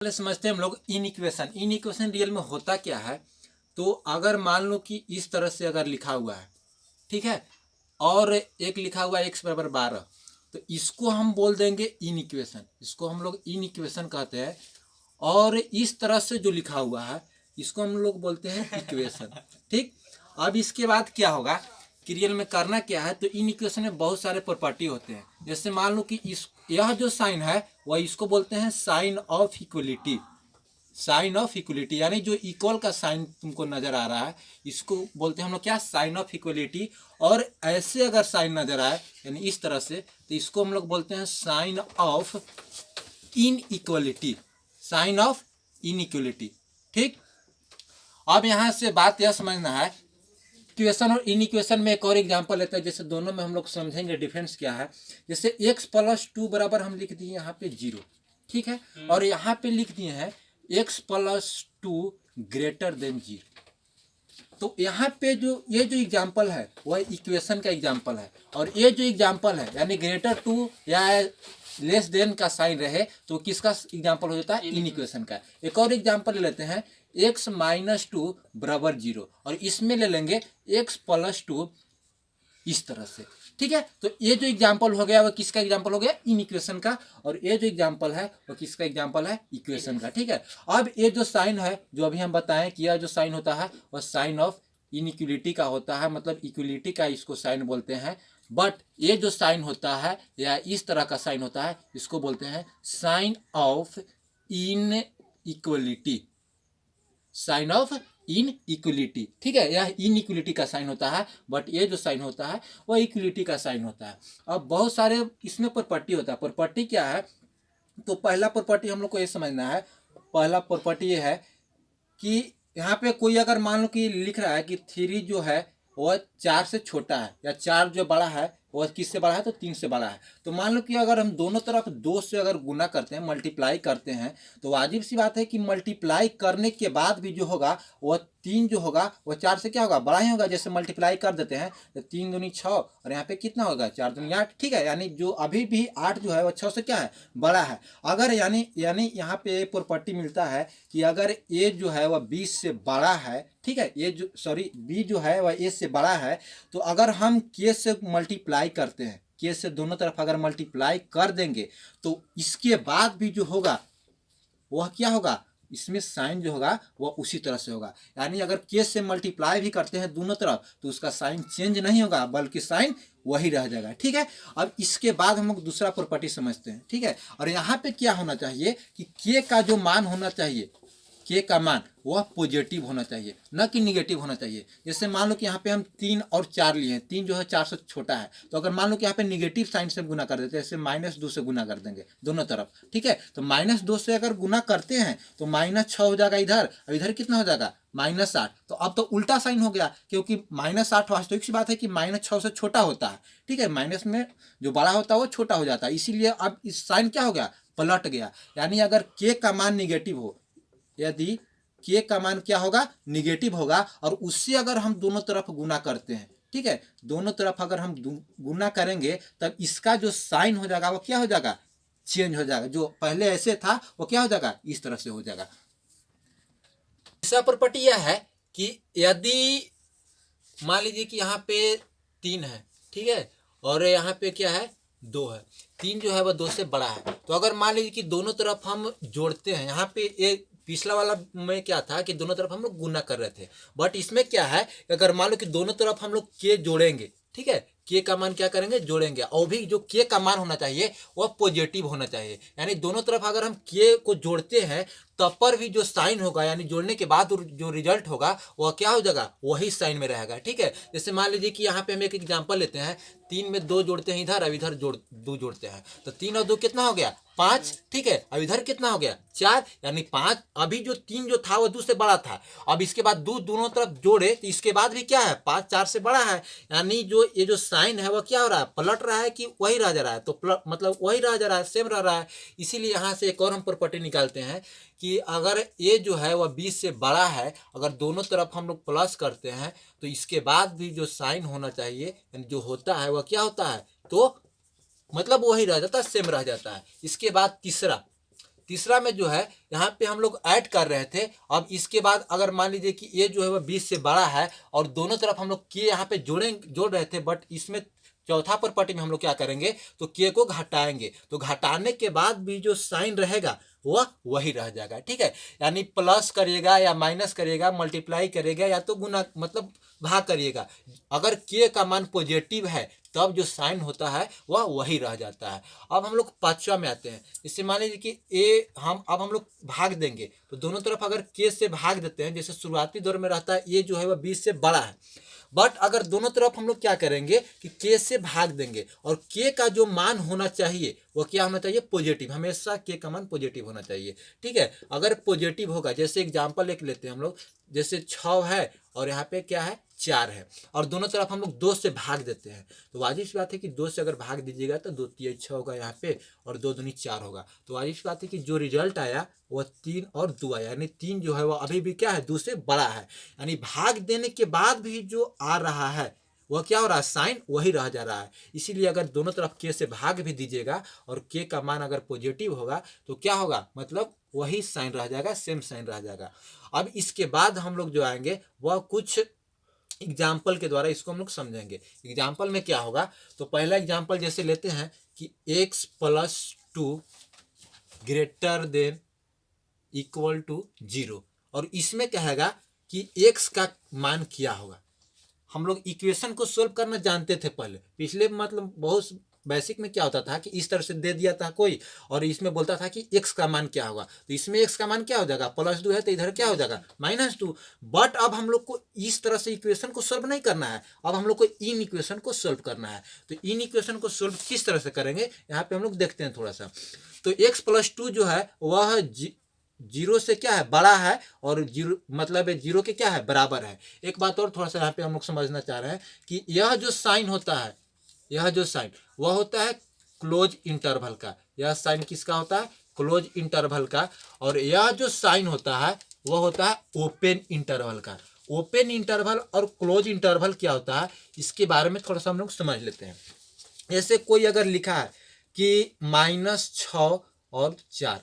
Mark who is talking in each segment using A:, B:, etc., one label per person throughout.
A: पहले समझते हैं हम लोग इन इक्वेशन रियल में होता क्या है। तो अगर मान लो कि इस तरह से अगर लिखा हुआ है, ठीक है, और एक लिखा हुआ है x बराबर 12, तो इसको हम बोल देंगे इन इक्वेशन, इसको हम लोग इन इक्वेशन कहते हैं। और इस तरह से जो लिखा हुआ है इसको हम लोग बोलते हैं इक्वेशन। ठीक, अब इसके बाद क्या होगा कि रियल में करना क्या है, तो इन इक्वेशन में बहुत सारे प्रॉपर्टी होते हैं। जैसे मान लो कि इस यह जो साइन है वह इसको बोलते हैं sign of equality. Sign of equality यानी जो इक्वल का साइन तुमको नजर आ रहा है इसको बोलते हैं हम लोग क्या, साइन ऑफ इक्वलिटी। और ऐसे अगर साइन नजर आए यानी इस तरह से, तो इसको हम लोग बोलते हैं sign of inequality, sign of inequality. ठीक, अब यहां से बात यह समझना है, इक्वेशन और इन इक्वेशन में एक और एग्जांपल लेते हैं। जैसे दोनों में हम लोग समझेंगे डिफरेंस क्या है। जैसे x प्लस 2 बराबर हम लिख दिए यहाँ पे 0, ठीक है, और यहाँ पे लिख दिए हैं x प्लस 2 ग्रेटर देन 0। तो यहाँ पे जो ये जो एग्जांपल है वह इक्वेशन का एग्जांपल है, और ये जो एग्जांपल है यानी ग्रेटर 2 या लेस देन का साइन रहे तो किसका एग्जांपल हो जाता है, इन इक्वेशन का। एक और एग्जांपल ले लेते हैं, x माइनस 2 बराबर 0, और इसमें ले लेंगे x प्लस 2 इस तरह से। ठीक है, तो ये जो एग्जांपल हो गया वह किसका एग्जांपल हो गया, इन इक्वेशन का, और ये जो एग्जांपल है वह किसका एग्जांपल है, इक्वेशन का। ठीक है, अब ये जो साइन है जो अभी हम बताएं कि यह जो साइन होता है वह साइन ऑफ इनइक्वलिटी का होता है, मतलब इक्वलिटी का इसको साइन बोलते हैं। बट ये जो साइन होता है या इस तरह का साइन होता है इसको बोलते हैं sign of inequality, sign of inequality. ठीक है, यह इन इक्वलिटी का साइन होता है, बट ये जो साइन होता है वह इक्वलिटी का साइन होता है। अब बहुत सारे इसमें प्रॉपर्टी होता है। प्रॉपर्टी क्या है, तो पहला प्रॉपर्टी हम लोग को ये समझना है। पहला प्रॉपर्टी ये है कि यहाँ पे कोई अगर मान लो कि लिख रहा है कि 3 जो है वह 4 से छोटा है, या 4 जो बड़ा है वह किससे बड़ा है, तो 3 से बड़ा है। तो मान लो कि अगर हम दोनों तरफ 2 से अगर गुना करते हैं, मल्टीप्लाई करते हैं, तो वाजिब सी बात है कि मल्टीप्लाई करने के बाद भी जो होगा वह 3 जो होगा वह 4 से क्या होगा, बड़ा ही होगा। जैसे मल्टीप्लाई कर देते हैं तो 3 दूनी 6, और यहाँ पे कितना होगा, 4 दूनी 8। ठीक है, यानी जो अभी भी 8 जो है वह 6 से क्या है, बड़ा है। अगर यानी यहाँ पे प्रॉपर्टी मिलता है कि अगर ए जो है वह 20 से बड़ा है, ठीक है, ये जो सॉरी बी जो है वह ए से बड़ा है, तो अगर हम के से मल्टीप्लाई करते हैं, के से दोनों तरफ अगर मल्टीप्लाई कर देंगे तो इसके बाद भी जो होगा वह क्या होगा, इसमें साइन जो होगा वह उसी तरह से होगा। यानी अगर के से मल्टीप्लाई भी करते हैं दोनों तरफ तो उसका साइन चेंज नहीं होगा, बल्कि साइन वही रह जाएगा। ठीक है, अब इसके बाद हम लोग दूसरा प्रॉपर्टी समझते हैं। ठीक है, और यहाँ पे क्या होना चाहिए कि के का जो मान होना चाहिए, के का मान वह पॉजिटिव होना चाहिए, न कि निगेटिव होना चाहिए। जैसे मान लो कि यहाँ पे हम 3 और 4 लिए हैं, 3 जो है 4 से छोटा है, तो अगर मान लो कि यहाँ पे निगेटिव साइन से गुना कर देते हैं, जैसे -2 से गुना कर देंगे दोनों तरफ। ठीक है, तो -2 से अगर गुना करते हैं तो -6 हो जाएगा इधर, और इधर कितना हो जाएगा, -8। तो अब तो उल्टा साइन हो गया, क्योंकि -8 वास्तविक सी बात है कि -6 से छोटा होता है। ठीक है, माइनस में जो बड़ा होता है वो छोटा हो जाता है, इसीलिए अब इस साइन क्या हो गया, पलट गया। यानी अगर के का मान निगेटिव हो, यदि के का मान क्या होगा, निगेटिव होगा, और उससे अगर हम दोनों तरफ गुना करते हैं, ठीक है, दोनों तरफ अगर हम गुना करेंगे तब इसका जो साइन हो जाएगा वो क्या हो जाएगा, चेंज हो जाएगा। जो पहले ऐसे था वो क्या हो जाएगा, इस तरह से हो जाएगा। तीसरा प्रॉपर्टी यह है कि यदि मान लीजिए कि यहाँ पे 3 है, ठीक है, और यहाँ पे क्या है, 2 है, 3 जो है वह 2 से बड़ा है, तो अगर मान लीजिए कि दोनों तरफ हम जोड़ते हैं, यहाँ पे एक पिछला वाला में क्या था कि दोनों तरफ हम लोग गुना कर रहे थे, बट इसमें क्या है, अगर मान लो कि दोनों तरफ हम लोग के जोड़ेंगे, ठीक है, के का मान क्या करेंगे, जोड़ेंगे, और भी जो के का मान होना चाहिए वह पॉजिटिव होना चाहिए। यानी दोनों तरफ अगर हम के को जोड़ते हैं तब पर भी जो साइन होगा, यानी जोड़ने के बाद जो रिजल्ट होगा वह क्या हो जाएगा, वही साइन में रहेगा। ठीक है, जैसे मान लीजिए कि यहाँ पे हम एक एग्जांपल लेते हैं, 3 में 2 जोड़ते हैं इधर, अब इधर 2 जोड़ते हैं, तो 3 और 2 कितना हो गया, 5। ठीक है, अब इधर कितना हो गया, 4, यानी 5। अभी जो 3 जो था वह 2 से बड़ा था, अब इसके बाद 2 दोनों तरफ जोड़े तो इसके बाद भी क्या है, 5 4 से बड़ा है। यानी जो ये जो साइन है वह क्या हो रहा है, पलट रहा है कि वही रह जा रहा है, तो मतलब वही रह जा रहा है, सेम रह रहा है। इसीलिए यहाँ से एक और हम प्रॉपर्टी निकालते हैं कि अगर ये जो है वह 20 से बड़ा है, अगर दोनों तरफ हम लोग प्लस करते हैं तो इसके बाद भी जो साइन होना चाहिए जो होता है वह क्या होता है, तो मतलब वही रह जाता है, सेम रह जाता है। इसके बाद तीसरा तीसरा में जो है यहाँ पे हम लोग ऐड कर रहे थे। अब इसके बाद अगर मान लीजिए कि ये जो है वह 20 से बड़ा है और दोनों तरफ हम लोग के यहाँ पे जोड़ रहे थे, बट इसमें चौथा प्रॉपर्टी में हम लोग क्या करेंगे, तो के को घटाएंगे, तो घटाने के बाद भी जो साइन रहेगा वह वही रह जाएगा। ठीक है, यानी प्लस करिएगा या माइनस करिएगा, मल्टीप्लाई करिएगा या तो गुना मतलब भाग करिएगा, अगर के का मान पॉजिटिव है तब जो साइन होता है वह वही रह जाता है। अब हम लोग पांचवा में आते हैं। इससे मान लीजिए कि अब हम लोग भाग देंगे, तो दोनों तरफ अगर के से भाग देते हैं, जैसे शुरुआती दौर में रहता है ये जो है वह 20 से बड़ा है, बट अगर दोनों तरफ हम लोग क्या करेंगे कि के से भाग देंगे, और के का जो मान होना चाहिए वो क्या होना चाहिए, पॉजिटिव। हमेशा के का मान पॉजिटिव होना चाहिए। ठीक है, अगर पॉजिटिव होगा, जैसे एग्जांपल एक लेते हैं हम लोग, जैसे 6 है और यहाँ पे क्या है 4 है, और दोनों तरफ हम लोग 2 से भाग देते हैं, तो वाजिब सी बात है कि 2 से अगर भाग दीजिएगा तो 2 तिया 6 होगा यहाँ पे, और 2 दूनी 4 होगा, तो वाजिब सी बात है कि जो रिजल्ट आया वह 3 और 2 आया, यानी 3 जो है वह अभी भी क्या है 2 से बड़ा है, यानी भाग देने के बाद भी जो आ रहा है वह क्या हो रहा है, साइन वही रह जा रहा है। इसीलिए अगर दोनों तरफ के से भाग भी दीजिएगा और के का मान अगर पॉजिटिव होगा तो क्या होगा, मतलब वही साइन रह जाएगा, सेम साइन रह जाएगा। अब इसके बाद हम लोग जो आएंगे वह कुछ एग्जाम्पल के द्वारा इसको हम लोग समझेंगे। एग्जाम्पल में क्या होगा, तो पहला एग्जाम्पल जैसे लेते हैं कि x+2 greater than equal to 0, और इसमें कहेगा कि x का मान क्या होगा। हम लोग इक्वेशन को सोल्व करना जानते थे पहले, पिछले मतलब बहुत बेसिक में क्या होता था कि इस तरह से दे दिया था कोई, और इसमें बोलता था कि x का मान क्या होगा, तो इसमें x का मान क्या हो जाएगा, +2 है तो इधर क्या हो जाएगा -2। बट अब हम लोग को इस तरह से इक्वेशन को सोल्व नहीं करना है, अब हम लोग को इन इक्वेशन को सोल्व करना है। तो इन इक्वेशन को सोल्व किस तरह से करेंगे यहाँ पे हम लोग देखते हैं थोड़ा सा। तो x+2 जो है वह 0 से क्या है बड़ा है, और 0 मतलब 0 के क्या है बराबर है। एक बात और थोड़ा सा यहाँ पे हम लोग समझना चाह रहे हैं कि यह जो साइन होता है, यह जो साइन वह होता है क्लोज इंटरवल का। यह साइन किसका होता है, क्लोज इंटरवल का। और यह जो साइन होता है वह होता है ओपन इंटरवल का। ओपन इंटरवल और क्लोज इंटरवल क्या होता है, इसके बारे में थोड़ा सा हम लोग समझ लेते हैं। जैसे कोई अगर लिखा है कि -6 और 4,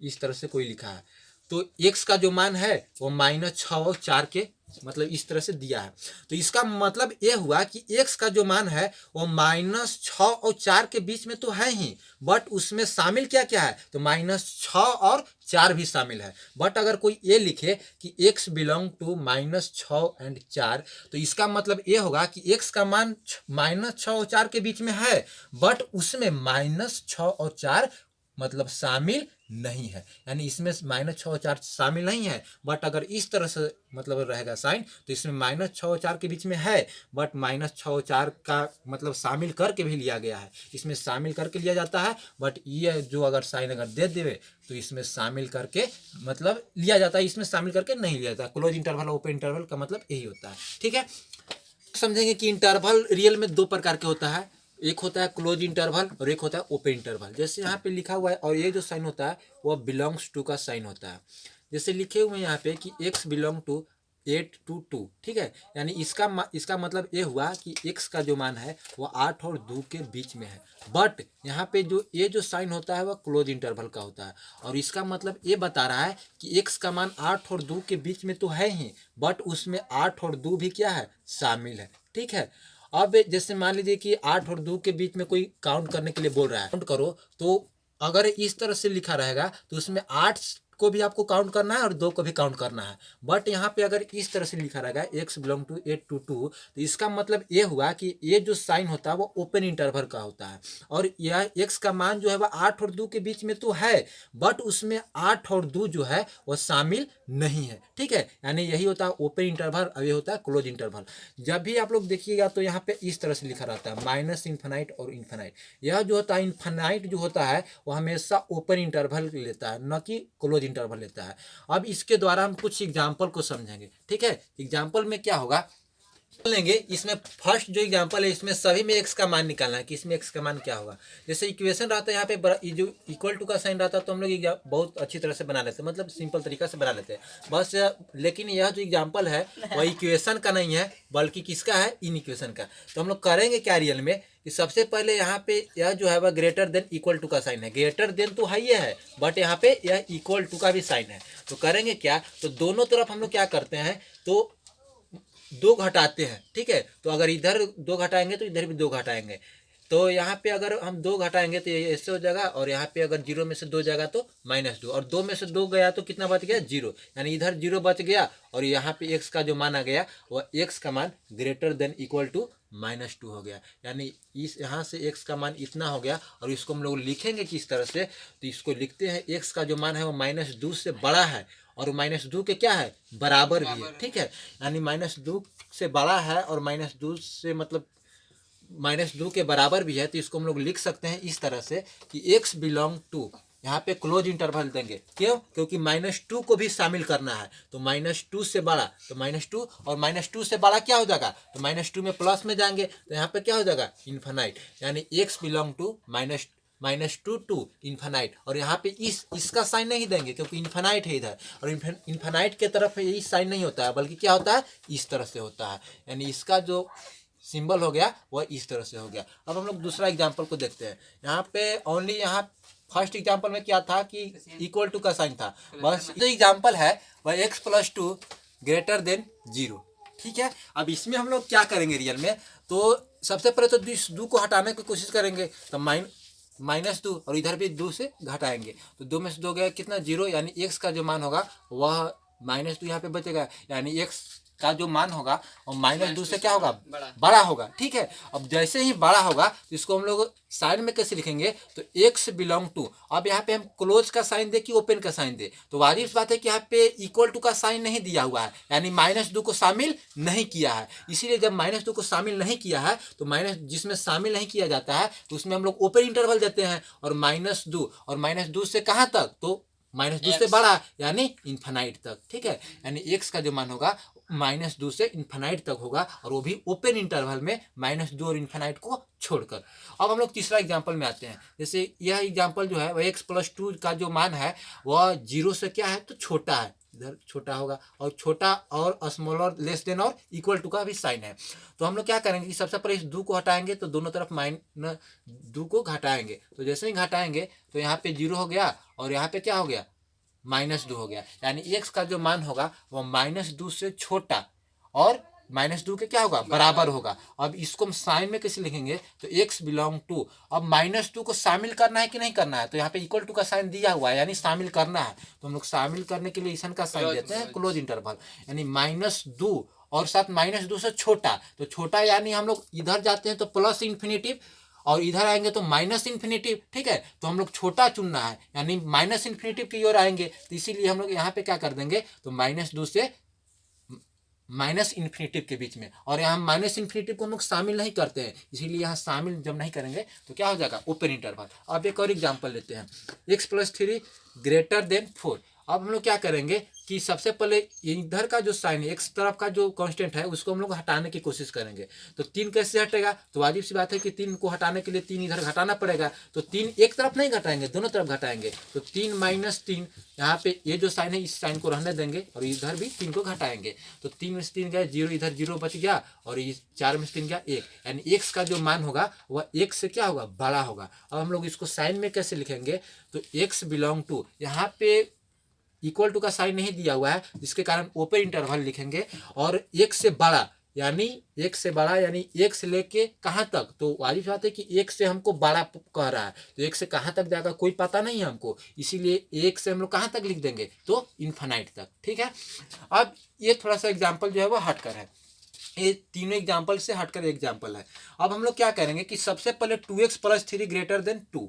A: इस तरह से कोई लिखा है, तो x का जो मान है वो -6 और 4 के मतलब इस तरह से दिया है, तो इसका मतलब ये हुआ कि x का जो मान है वो -6 और 4 के बीच में तो है ही, बट उसमें शामिल क्या क्या है, तो -6 और 4 भी शामिल है। बट अगर कोई ये लिखे कि x बिलोंग टू -6 एंड 4, तो इसका मतलब ये होगा कि x का मान -6 और 4 के बीच में है, बट उसमें -6 और 4 मतलब शामिल नहीं है, यानी इसमें -6 और 4 शामिल नहीं है। बट अगर इस तरह से मतलब रहेगा साइन, तो इसमें -6 और 4 के बीच में है, बट -6 और 4 का मतलब शामिल करके भी लिया गया है, इसमें शामिल करके लिया जाता है। बट ये जो अगर साइन अगर दे देवे तो इसमें शामिल करके मतलब लिया जाता है, इसमें शामिल करके नहीं लिया जाता। क्लोज इंटरवल ओपन इंटरवल का मतलब यही होता है। ठीक है, समझेंगे कि इंटरवल रियल में 2 प्रकार के होता है, एक होता है क्लोज इंटरवल और एक होता है ओपन इंटरवल। जैसे यहाँ पे लिखा हुआ है, और ये जो साइन होता है वह बिलोंग्स टू का साइन होता है। जैसे लिखे हुए यहाँ पे कि x बिलोंग टू 8 to 2, ठीक है, यानी इसका मतलब ये हुआ कि x का जो मान है वो 8 और 2 के बीच में है। बट यहाँ पे जो ये जो साइन होता है वह क्लोज इंटरवल का होता है, और इसका मतलब ये बता रहा है कि x का मान 8 और 2 के बीच में तो है ही, बट उसमें 8 और 2 भी क्या है शामिल है। ठीक है, अब जैसे मान लीजिए कि 8 और 2 के बीच में कोई काउंट करने के लिए बोल रहा है, काउंट करो, तो अगर इस तरह से लिखा रहेगा तो उसमें 8 को भी आपको काउंट करना है और 2 को भी काउंट करना है। बट यहाँ पे अगर इस तरह से लिखा रहेगा x बिलोंग टू 8 to 2, तो इसका मतलब ये हुआ कि ये जो साइन होता है वो ओपन इंटरवल का होता है, और यह x का मान जो है वह 8 और 2 के बीच में तो है, बट उसमें 8 और 2 जो है वह शामिल नहीं है। ठीक है, यानी यही होता है ओपन इंटरवल और ये होता है क्लोज इंटरवल। जब भी आप लोग देखिएगा तो यहाँ पे इस तरह से लिखा रहता है -इन्फिनाइट और इन्फिनाइट। यह जो होता है इन्फिनाइट जो होता है वह हमेशा ओपन इंटरवल लेता है, न कि क्लोज इंटरवल लेता है। अब इसके द्वारा हम कुछ एग्जाम्पल को समझेंगे। ठीक है, एग्जाम्पल में क्या होगा लेंगे इसमें फर्स्ट जो एग्जांपल है इसमें सभी में x का मान निकालना है कि इसमें x का मान क्या होगा। जैसे इक्वेशन रहता है यहाँ पे ये जो इक्वल टू का साइन रहता है तो हम लोग बहुत अच्छी तरह से बना लेते हैं, मतलब सिंपल तरीका से बना लेते हैं बस। लेकिन यह जो एग्जांपल है वह इक्वेशन का नहीं है बल्कि किसका है, इन इक्वेशन का। तो हम लोग करेंगे क्या रियल में कि सबसे पहले यहाँ पे यह जो है वह ग्रेटर देन इक्वल टू का साइन है। ग्रेटर देन तो हाई है बट यहाँ पे यह इक्वल टू का भी साइन है। तो करेंगे क्या, तो दोनों तरफ हम लोग क्या करते हैं तो दो घटाते हैं, ठीक है। तो अगर इधर दो घटाएंगे तो इधर भी दो घटाएंगे। तो यहाँ पे अगर हम दो घटाएंगे तो ये ऐसे हो जाएगा, और यहाँ पे अगर जीरो में से दो जाएगा तो -2, और दो में से दो गया तो कितना बच गया, जीरो। यानी इधर जीरो बच गया और यहाँ पे x का जो मान आ गया वह x का मान ग्रेटर देन इक्वल टू -2 हो गया। यानी इस यहाँ से x का मान इतना हो गया, और इसको हम लोग लिखेंगे किस तरह से, तो इसको लिखते हैं x का जो मान है वो -2 से बड़ा है और -2 के क्या है, बराबर भी है, ठीक है। यानी -2 से बड़ा है और -2 से मतलब -2 के बराबर भी है। तो इसको हम लोग लिख सकते हैं इस तरह से कि x बिलोंग टू, यहाँ पे क्लोज इंटरवल देंगे, क्यों, क्योंकि -2 को भी शामिल करना है। तो -2 से बड़ा, तो -2 और -2 से बड़ा क्या हो जाएगा, तो -2 में प्लस में जाएंगे तो यहाँ पे क्या हो जाएगा, इन्फिनाइट। यानी x belong to -2 to infinite. और यहाँ पे इसका साइन नहीं देंगे क्योंकि इन्फिनाइट है इधर, और इन्फिनाइट के तरफ यही साइन नहीं होता है बल्कि क्या होता है, इस तरह से होता है। यानी इसका जो सिंबल हो गया वह इस तरह से हो गया। अब हम लोग दूसरा एग्जांपल को देखते हैं। यहाँ पे ओनली यहाँ फर्स्ट एग्जांपल में क्या था कि इक्वल टू का साइन था, बस जो एग्जांपल है वह x+2 ग्रेटर देन 0, ठीक है। अब इसमें हम लोग क्या करेंगे रियल में, तो सबसे पहले तो इस 2 को हटाने की कोशिश करेंगे, तो -2 और इधर भी 2 से घटाएंगे तो 2 में से 2 गया कितना, 0। यानी x का जो मान होगा वह -2 यहाँ पे बचेगा। यानी x का जो मान होगा और -2 से क्या होगा, बड़ा होगा, ठीक है। अब जैसे ही बड़ा होगा तो इसको हम लोग साइन में कैसे लिखेंगे, तो x बिलोंग टू, अब यहाँ पे हम क्लोज का साइन दे कि ओपन का साइन दे, तो वाजिब बात है कि यहाँ पे इक्वल टू का साइन नहीं दिया हुआ है, यानी -2 को शामिल नहीं किया है। इसीलिए जब -2 को शामिल नहीं किया है तो जिसमें शामिल नहीं किया जाता है तो उसमें हम लोग ओपन इंटरवल देते हैं, और -2 और -2 से कहाँ तक, तो -2 से बड़ा यानी इन्फिनाइट तक, ठीक है। यानी x का जो मान होगा -2 से इन्फिनाइट तक होगा, और वो भी ओपन इंटरवल में -2 और इन्फिनाइट को छोड़कर। अब हम लोग तीसरा एग्जांपल में आते हैं। जैसे यह एग्जांपल जो है वह x+2 का जो मान है वह 0 से क्या है, तो छोटा है, इधर छोटा होगा, और छोटा और स्मॉलर लेस देन और इक्वल टू का भी साइन है। तो हम लोग क्या करेंगे कि सबसे पहले इस 2 को हटाएंगे तो दोनों तरफ -2 को घटाएंगे, तो जैसे ही घटाएंगे तो यहाँ पे 0 हो गया और यहाँ पे क्या हो गया, -2 हो गया। यानी x का जो मान होगा वह -2 से छोटा और -2 के क्या होगा, बराबर होगा। अब इसको हम साइन में कैसे लिखेंगे, तो x बिलोंग टू, अब -2 को शामिल करना है कि नहीं करना है, तो यहाँ पे इक्वल टू का साइन दिया हुआ है यानी शामिल करना है, तो हम लोग शामिल करने के लिए इसन का साइन देते हैं, क्लोज इंटरवल। यानी -2 और साथ -2 से छोटा, तो छोटा यानी हम लोग इधर जाते हैं तो प्लस इन्फिनेटिव, और इधर आएंगे तो माइनस इन्फिनेटिव, ठीक है। तो हम लोग छोटा चुनना है यानी माइनस इन्फिनेटिव की ओर आएंगे, तो इसीलिए हम लोग यहाँ पे क्या कर देंगे, तो -2 से माइनस इन्फिनेटिव के बीच में, और यहाँ माइनस इन्फिनेटिव को हम लोग शामिल नहीं करते हैं, इसीलिए यहाँ शामिल जब नहीं करेंगे तो क्या हो जाएगा, ओपन इंटरवल। अब एक और एग्जांपल लेते हैं, x+3 ग्रेटर देन 4। अब हम लोग क्या करेंगे कि सबसे पहले इधर का जो साइन है, x तरफ का जो कांस्टेंट है उसको हम लोग हटाने की कोशिश करेंगे। तो 3 कैसे हटेगा, तो वाजिब सी बात है कि 3 को हटाने के लिए 3 इधर घटाना पड़ेगा, तो 3 एक तरफ नहीं घटाएंगे, दोनों तरफ घटाएंगे। तो 3 - 3, यहाँ पे ये जो साइन है इस साइन को रहने देंगे और इधर भी 3 को घटाएंगे, तो 3 में से 3 गया 0, इधर 0 बच गया, और ये 4 में से 3 गया 1, यानी x का जो मान होगा वह 1 से क्या होगा, बड़ा होगा। अब हम लोग इसको साइन में कैसे लिखेंगे, तो x बिलोंग टू, यहाँ पे इक्वल टू का साइन नहीं दिया हुआ है जिसके कारण ओपन इंटरवल लिखेंगे, और 1 से बड़ा यानी 1 से बड़ा यानी 1 से लेके कहाँ तक, तो वाजिब बात है कि 1 से हमको बड़ा कह रहा है, तो 1 से कहाँ तक जाएगा कोई पता नहीं है हमको, इसीलिए 1 से हम लोग कहाँ तक लिख देंगे, तो इन्फिनाइट तक, ठीक है। अब ये थोड़ा सा एग्जाम्पल जो है वो हटकर है, ये तीनों एग्जाम्पल से हटकर एग्जाम्पल है। अब हम लोग क्या करेंगे कि सबसे पहले 2x+3 ग्रेटर देन 2।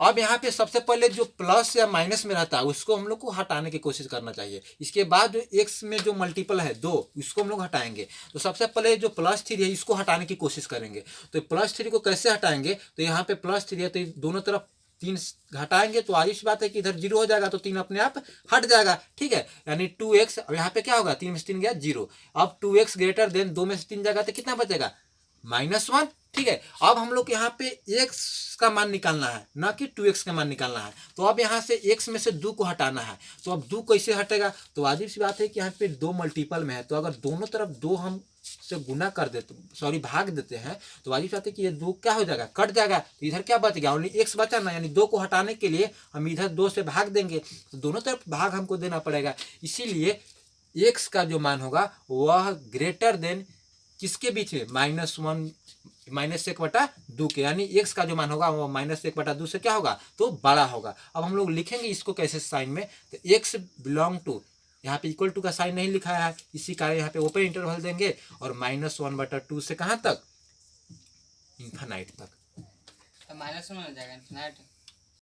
A: अब यहाँ पे सबसे पहले जो प्लस या माइनस में रहता है उसको हम लोग को हटाने की कोशिश करना चाहिए। इसके बाद जो x में जो मल्टीपल है 2, इसको हम लोग हटाएंगे। तो सबसे पहले जो +3 है इसको हटाने की कोशिश करेंगे। तो +3 को कैसे हटाएंगे, तो यहाँ पे +3 है तो दोनों तरफ 3 घटाएंगे तो आयुष बात है कि इधर 0 हो जाएगा, तो 3 अपने आप हट जाएगा। ठीक है, यानी 2x, अब यहाँ पे क्या होगा, 3 में से 3 गया 0। अब 2x ग्रेटर देन 2 में से 3 जाएगा तो कितना बचेगा, -1। ठीक है, अब हम लोग यहाँ पे x का मान निकालना है, ना कि 2x का मान निकालना है। तो अब यहाँ से x में से 2 को हटाना है, तो अब 2 कैसे हटेगा, तो वाजिब सी बात है कि यहाँ पे 2 मल्टीपल में है, तो अगर दोनों तरफ 2 हम से गुना कर देते, सॉरी भाग देते हैं, तो वाजिब बात है कि ये 2 क्या हो जाएगा, कट जाएगा। तो इधर क्या बच गया, ओनली x बचा ना, यानी 2 को हटाने के लिए हम इधर 2 से भाग देंगे, तो दोनों तरफ भाग हमको देना पड़ेगा। इसीलिए x का जो मान होगा वह ग्रेटर देन किसके बीच में, -1/2 के, यानी x का जो मान होगा वो -1/2 से क्या होगा, तो बड़ा होगा। अब हम लोग लिखेंगे इसको कैसे साइन में, तो x बिलोंग टू, यहाँ पे इक्वल टू का साइन नहीं लिखा है, इसी कारण यहाँ पे ओपन इंटरवल देंगे, और -1/2 से कहाँ तक, इन्फिनाइट तक।
B: तो -1 हो जाएगा इन्फिनाइट।